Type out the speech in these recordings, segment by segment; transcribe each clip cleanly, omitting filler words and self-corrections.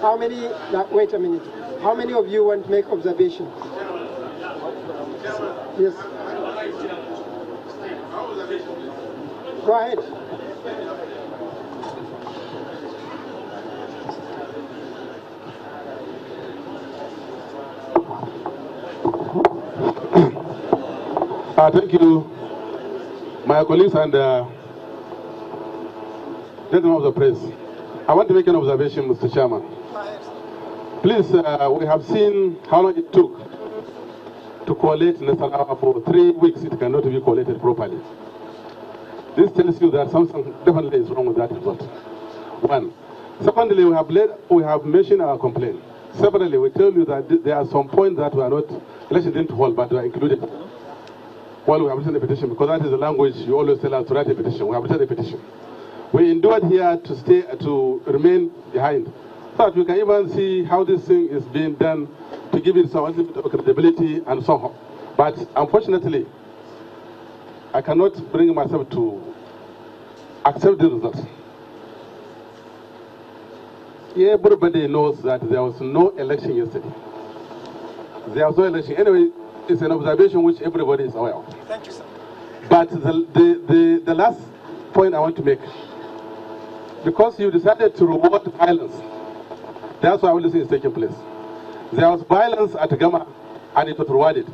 How many, wait a minute. How many of you want to make observations? Yes. Go ahead. Thank you, my colleagues and gentlemen of the press. I want to make an observation, Mr. Chairman. Please, we have seen how long it took to collate Nasarawa for 3 weeks. It cannot be collated properly. This tells you that something definitely is wrong with that result. One. Secondly, we have mentioned our complaint. Separately, we tell you that there are some points that were not, election didn't hold, but were included. Well, we have written a petition, because that is the language you always tell us to write a petition. We have written a petition. We endured here to remain behind, so that we can even see how this thing is being done, to give it some bit of credibility and so on. But unfortunately, I cannot bring myself to accept the results. Everybody knows that there was no election yesterday. There was no election. Anyway, it's an observation which everybody is aware of. Thank you, sir. But the last point I want to make, because you decided to reward violence, that's why all this is taking place. There was violence at Gama, and it was rewarded.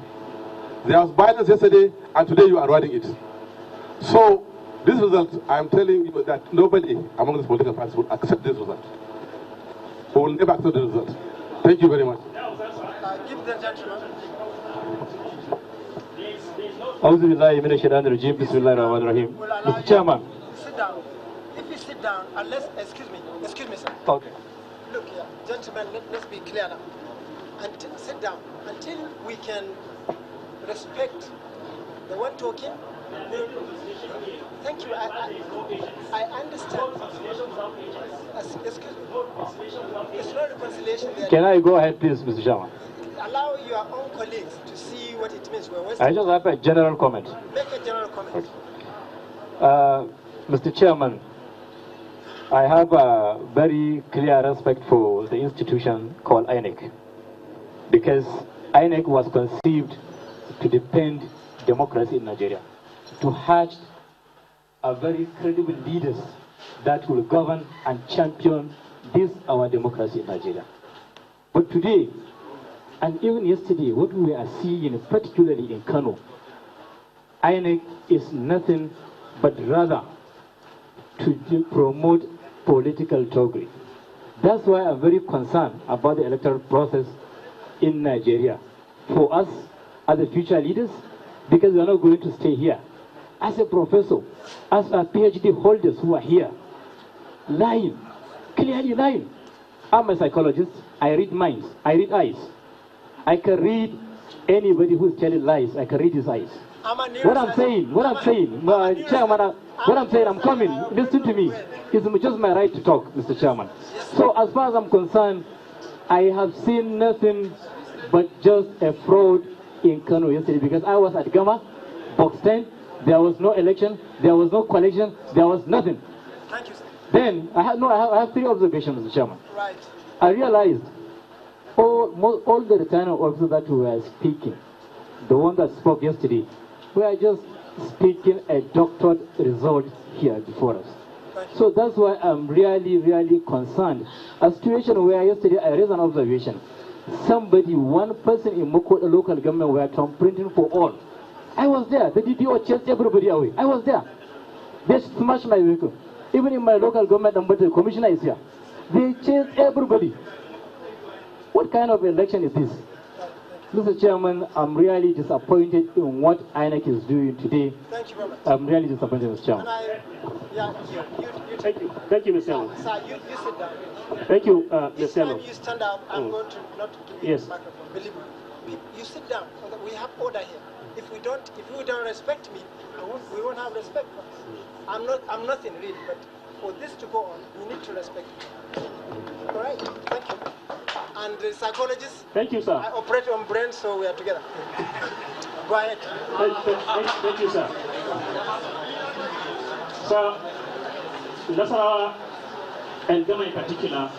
There was violence yesterday, and today you are rewarding it. So, this result, I'm telling you that nobody among these political parties will accept this result. We will never accept the result. Thank you very much. Give the gentleman. Mr. Chairman. Sit down. If you sit down, unless, excuse me, sir. Okay. Look here, gentlemen, let's be clear now. And sit down until we can respect the one talking. Thank you. I understand. Excuse me. It's not reconciliation there. Can I go ahead, please, Mr. Chairman? Allow your own colleagues to see what it means. I just have a general comment. Make a general comment. Mr. Chairman, I have a very clear respect for the institution called INEC, because INEC was conceived to defend democracy in Nigeria, to hatch a very credible leaders that will govern and champion this our democracy in Nigeria. But today, and even yesterday, what we are seeing, particularly in Kano, INEC is nothing but rather to promote political thuggery. That's why I'm very concerned about the electoral process in Nigeria. For us, as the future leaders, because we are not going to stay here. As a professor, as a PhD holders who are here, lying, clearly lying. I'm a psychologist, I read minds, I read eyes. I can read anybody who's telling lies, I can read his eyes. What I'm saying, Chairman, I'm coming, listen to me. It's just my right to talk, Mr. Chairman. So as far as I'm concerned, I have seen nothing but just a fraud in Kano yesterday, because I was at Gama, box 10, there was no election, there was no coalition, there was nothing. Thank you, sir. Then, I have 3 observations, Mr. Chairman. Right. I realized all the returning officers that were speaking, the one that spoke yesterday, we are just speaking a doctored result here before us. So that's why I'm really concerned. A situation where yesterday I raised an observation. Somebody, one person in Moko, a local government, were printing for all. I was there. The DDO chased everybody away. I was there. They smashed my vehicle. Even in my local government, the commissioner is here. They chased everybody. What kind of election is this? Mr. Chairman, I'm really disappointed in what INEC is doing today. Thank you very much. I'm really disappointed, Mr. Chairman. Thank you. Thank you, Mr. Chairman. Sir, you sit down. Thank you, Each Mr. time Chairman. you stand up, I'm going to not give you Yes. the microphone. Believe me. You sit down. We have order here. If we don't respect me, we won't have respect for us. I'm nothing really, but for this to go on, we need to respect me. All right. Thank you. And the psychologist. Thank you, sir. I operate on brains, so we are together. Go ahead. Thank you, sir. Sir, Nasarawa and Gama in particular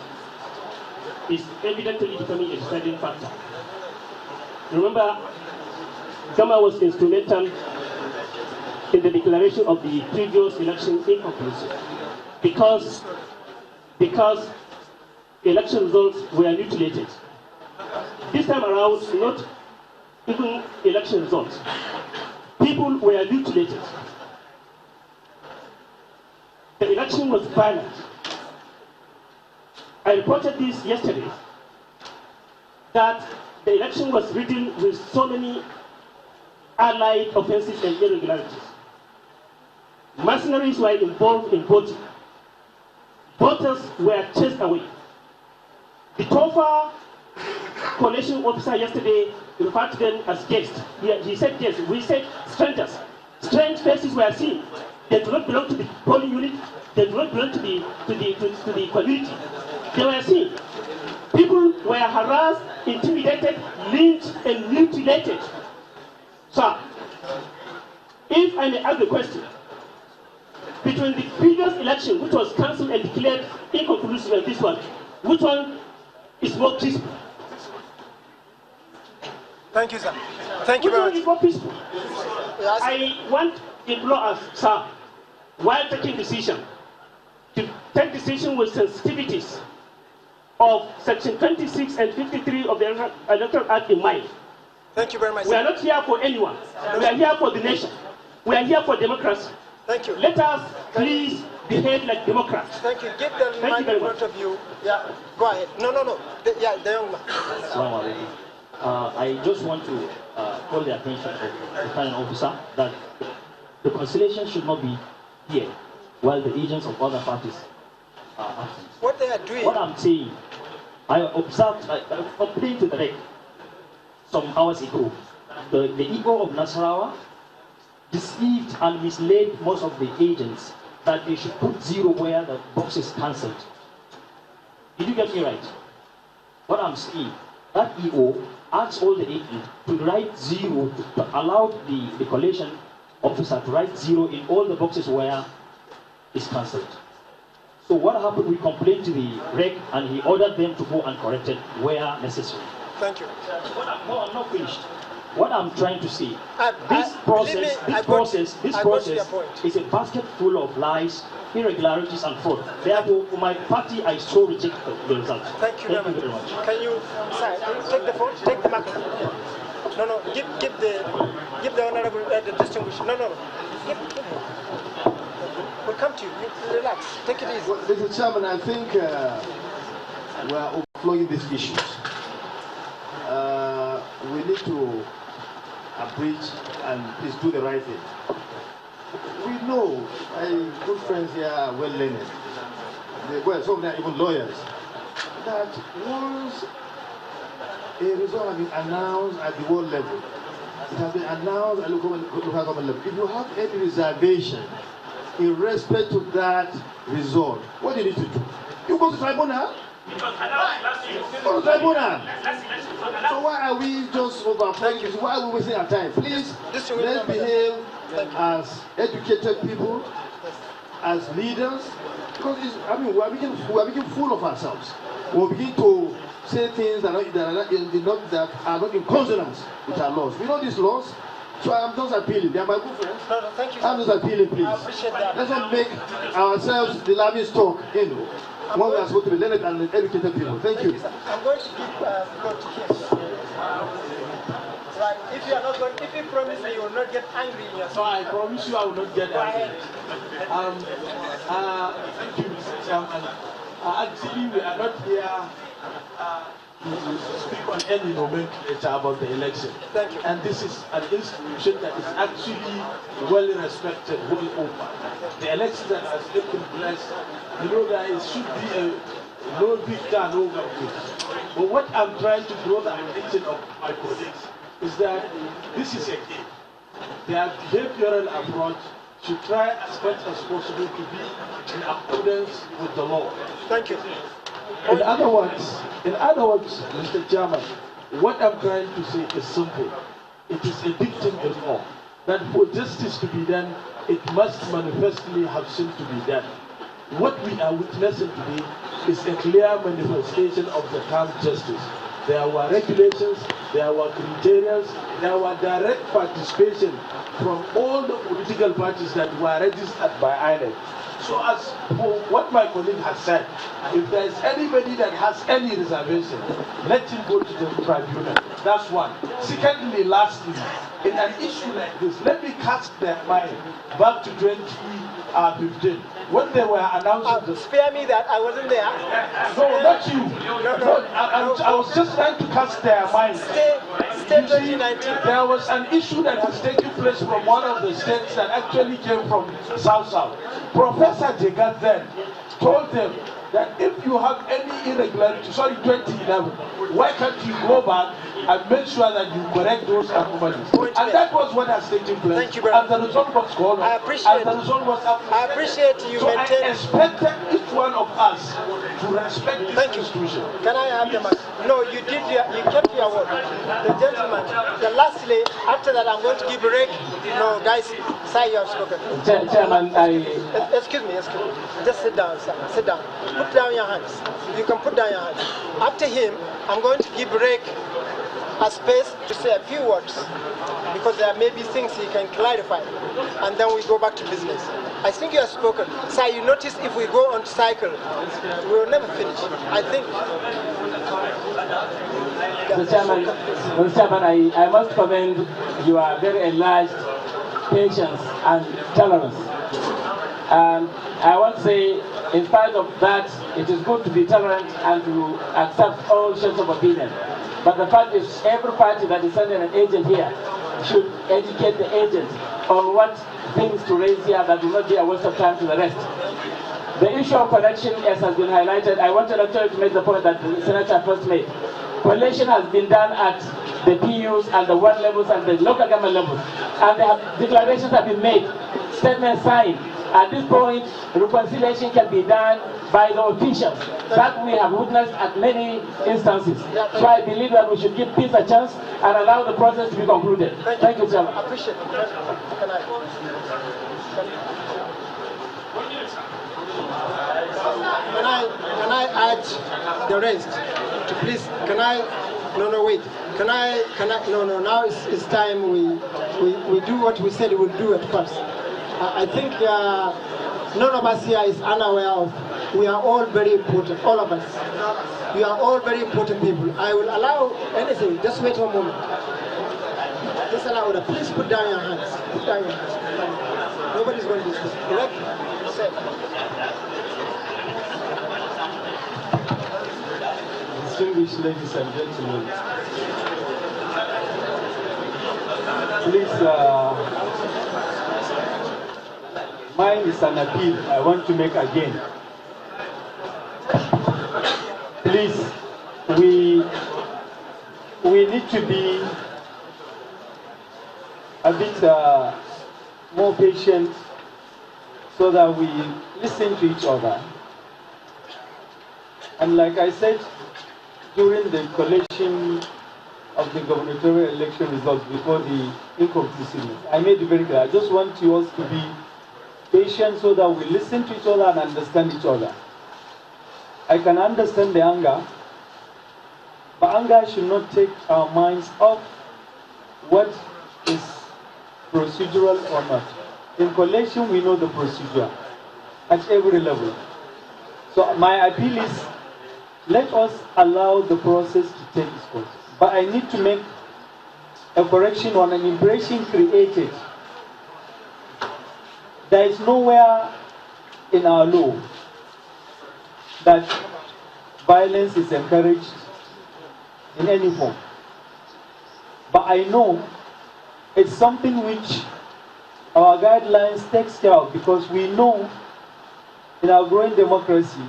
is evidently becoming a deciding factor. Remember, Gama was instrumental in the declaration of the previous election inconclusive because election results were mutilated. This time around, not even election results. People were mutilated. The election was violent. I reported this yesterday, that the election was ridden with so many allied offenses and irregularities. Mercenaries were involved in voting. Voters were chased away. The TOFA collation officer yesterday referred to them as guests. He said guests. We said strangers. Strange faces were seen. They do not belong to the polling unit. They do not belong to the community. They were seen. People were harassed, intimidated, lynched, and mutilated. Sir, if I may ask the question, between the previous election, which was cancelled and declared inconclusive, and this one, which one is more peaceful? Thank you, sir. Thank you very much. Which one is more peaceful? I want to implore us, sir, while taking decision, to take decision with sensitivities of Section 26 and 53 of the Electoral Act in mind. Thank you very much. We are not here for anyone. We are here for the nation. We are here for democracy. Thank you. Let us please behave like democrats. Thank you. Give the mic in front of you. Yeah, go ahead. No. The young man. I just want to call the attention of the returning officer that the conciliation should not be here while the agents of other parties are absent. What they are doing. What I'm saying, I observed, I complained to the rec some hours ago. The ego of Nasarawa deceived and misled most of the agents that they should put 0 where the box is cancelled. Did you get me right? What I'm saying, that EO asked all the agents to write 0, to allow the collation officer to write 0 in all the boxes where it's cancelled. So what happened, we complained to the rec and he ordered them to go and correct it where necessary. Thank you. I'm not finished. What I'm trying to say, this I process is a basket full of lies, irregularities, and fraud. Therefore, for my party, I so reject the result. Thank you very much. Can you take the phone? Take the microphone. No. Give the honorable, the distinguished. No. We'll come to you. Relax. Take it easy. Mr. Chairman, I think we are overflowing these issues. We need to abridge and please do the right thing. We know, my good friends here are well learned. Well, some of them are even lawyers. That once a result has been announced at the world level, it has been announced at local government level. If you have any reservation in respect to that result, what do you need to do? You go to tribunal. Go to tribunal. So why are we just overflowing this? Why are we wasting our time? Please, let's behave as educated people, as leaders. Because we are making fool of ourselves. We begin to say things that are not in consonance with our laws. We know these laws. So I'm just appealing. They are my good friends. No, thank you. I'm just appealing, please. I appreciate that. Let's not make ourselves the lavish talk, when we are supposed to be learned and educated people. Thank you. I'm going to give go to him. Right. If you are not going, if you promise me you will not get angry in your So I promise you I will not get angry. Thank you, Mr. Chairman. Actually, we are not here to speak on any nomenclature about the election. Thank you. And this is an institution that is actually well respected, well over. The election that has taken place, there should be a no victor, no victor. But what I'm trying to draw the attention of my colleagues is that this is a game. Their behavioral approach should try as much as possible to be in accordance with the law. Thank you. In other words, Mr. Chairman, what I'm trying to say is simple. It is a dictum in law that for justice to be done, it must manifestly have seemed to be done. what we are witnessing today is a clear manifestation of the term justice. There were regulations, there were criteria, there were direct participation from all the political parties that were registered by INEC. So as for what my colleague has said, if there is anybody that has any reservation, let him go to the tribunal. That's one. Secondly, lastly, in an issue like this, let me cast their mind back to 2015 when they were announcing this. Spare me that, I wasn't there. No, not you. No, I was just trying to cast their mind. Stay 2019. There was an issue that was taking place from one of the states that actually came from South. Professor Jegat then told them that if you have any irregularity, 2011, why can't you go back and make sure that you correct those anomalies? And that was what has taken place. Thank you very much. And the result was called. I appreciate. And the result was I appreciate you so maintain. I expected each one of us to respect this institution. Can I have the mic? No, you did. You kept your word. The gentleman. The lastly, after that, I'm going to give a break. No, guys, say you have spoken. Chairman, Excuse me. Just sit down, sir. Sit down. Put down your hands. You can put down your hands. After him, I'm going to give Rick a space to say a few words because there may be things he can clarify, and then we go back to business. I think you have spoken. Sir, you notice if we go on cycle, we will never finish. I think. Mr. Chairman, I must commend your very enlarged patience and tolerance. And I want to say, in spite of that, it is good to be tolerant and to accept all shades of opinion. But the fact is, every party that is sending an agent here should educate the agent on what things to raise here that will not be a waste of time to the rest. The issue of collection, as has been highlighted, I wanted actually to make the point that the Senator first made. Collation has been done at the PUs and the ward levels and the local government levels. And declarations have been made, statements signed. At this point, reconciliation can be done by the officials. That we have witnessed at many instances. So I believe that we should give peace a chance and allow the process to be concluded. Thank you, Chairman. I appreciate it. Can I urge the rest to please, no, wait. No, now it's time we do what we said we'll do at first. I think none of us here is unaware of, we are all very important, all of us. We are all very important people. I will allow anything, just wait a moment. Just allow that. Please put down your hands. Put down your hands. Nobody's going to discuss. Correct? Distinguished ladies and gentlemen, please, mine is an appeal I want to make again. Please, we need to be a bit more patient so that we listen to each other. And like I said, during the collation of the gubernatorial election results before the inconclusiveness, I made it very clear. I just want you all to be patient so that we listen to each other and understand each other. I can understand the anger, but anger should not take our minds off what is procedural or not. In collation, we know the procedure at every level. So my appeal is, let us allow the process to take its course. But I need to make a correction on an impression created. There is nowhere in our law that violence is encouraged in any form. But I know it's something which our guidelines takes care of, because we know in our growing democracy,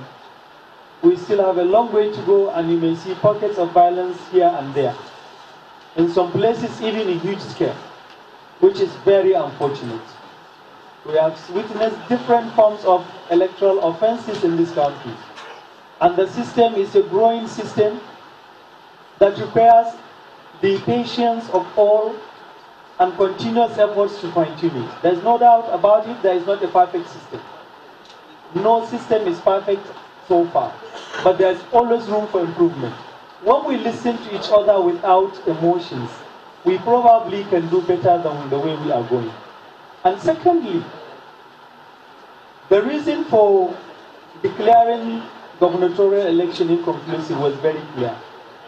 we still have a long way to go, and you may see pockets of violence here and there. In some places, even in huge scale, which is very unfortunate. We have witnessed different forms of electoral offenses in this country. And the system is a growing system that requires the patience of all and continuous efforts to fine-tune it. There's no doubt about it, there is not a perfect system. no system is perfect so far, but there's always room for improvement. When we listen to each other without emotions, we probably can do better than the way we are going. And secondly, the reason for declaring gubernatorial election inconclusive was very clear.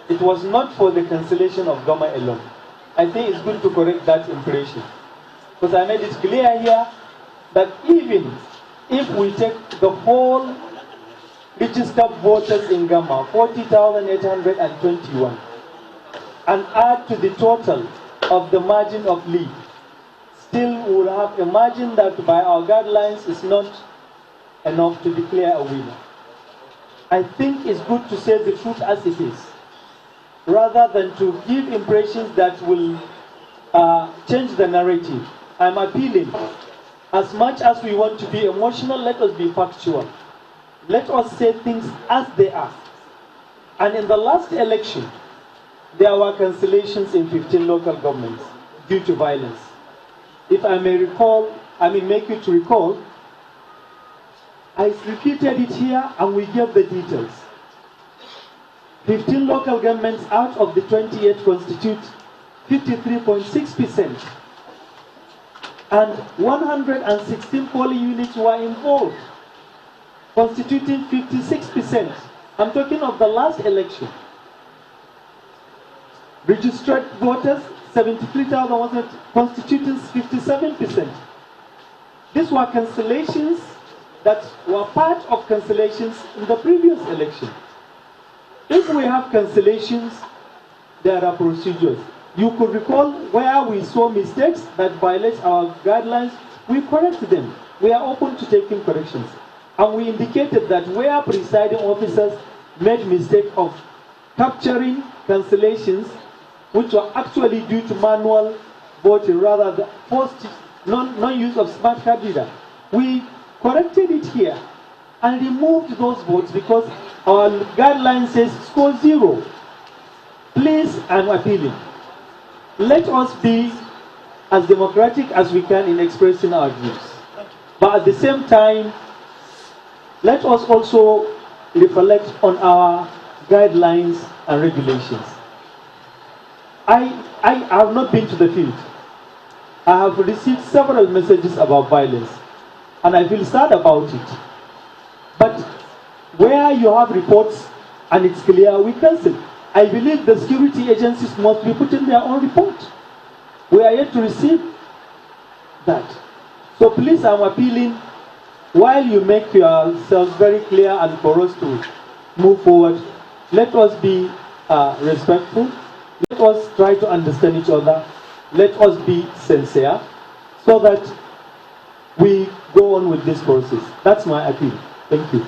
It was not for the cancellation of Gama alone. I think it's good to correct that impression. Because I made it clear here that even if we take the whole registered voters in Gama, 40,821, and add to the total of the margin of lead, still we will have a margin that by our guidelines is not enough to declare a winner. I think it's good to say the truth as it is, rather than to give impressions that will change the narrative. I'm appealing, as much as we want to be emotional, let us be factual. Let us say things as they are. And in the last election, there were cancellations in 15 local governments due to violence. If I may make you to recall, I repeated it here and we gave the details. 15 local governments out of the 28 constitute 53.6%. And 116 polling units were involved, constituting 56%. I'm talking of the last election. Registered voters, 73,000, constituting 57%. These were cancellations that were part of cancellations in the previous election. If we have cancellations, there are procedures. You could recall where we saw mistakes that violate our guidelines, we correct them. We are open to taking corrections. And we indicated that where presiding officers made mistake of capturing cancellations, which were actually due to manual voting rather than forced non-use of smart card reader, we corrected it here and removed those votes because our guideline says score 0. Please, I'm appealing. Let us be as democratic as we can in expressing our views. But at the same time, let us also reflect on our guidelines and regulations. I have not been to the field. I have received several messages about violence, and I feel sad about it. But where you have reports and it's clear, we cancel. I believe the security agencies must be putting their own report. We are yet to receive that. So please, I'm appealing, while you make yourselves very clear and for us to move forward, let us be respectful. Let us try to understand each other. Let us be sincere so that we go on with this process. That's my appeal. Thank you.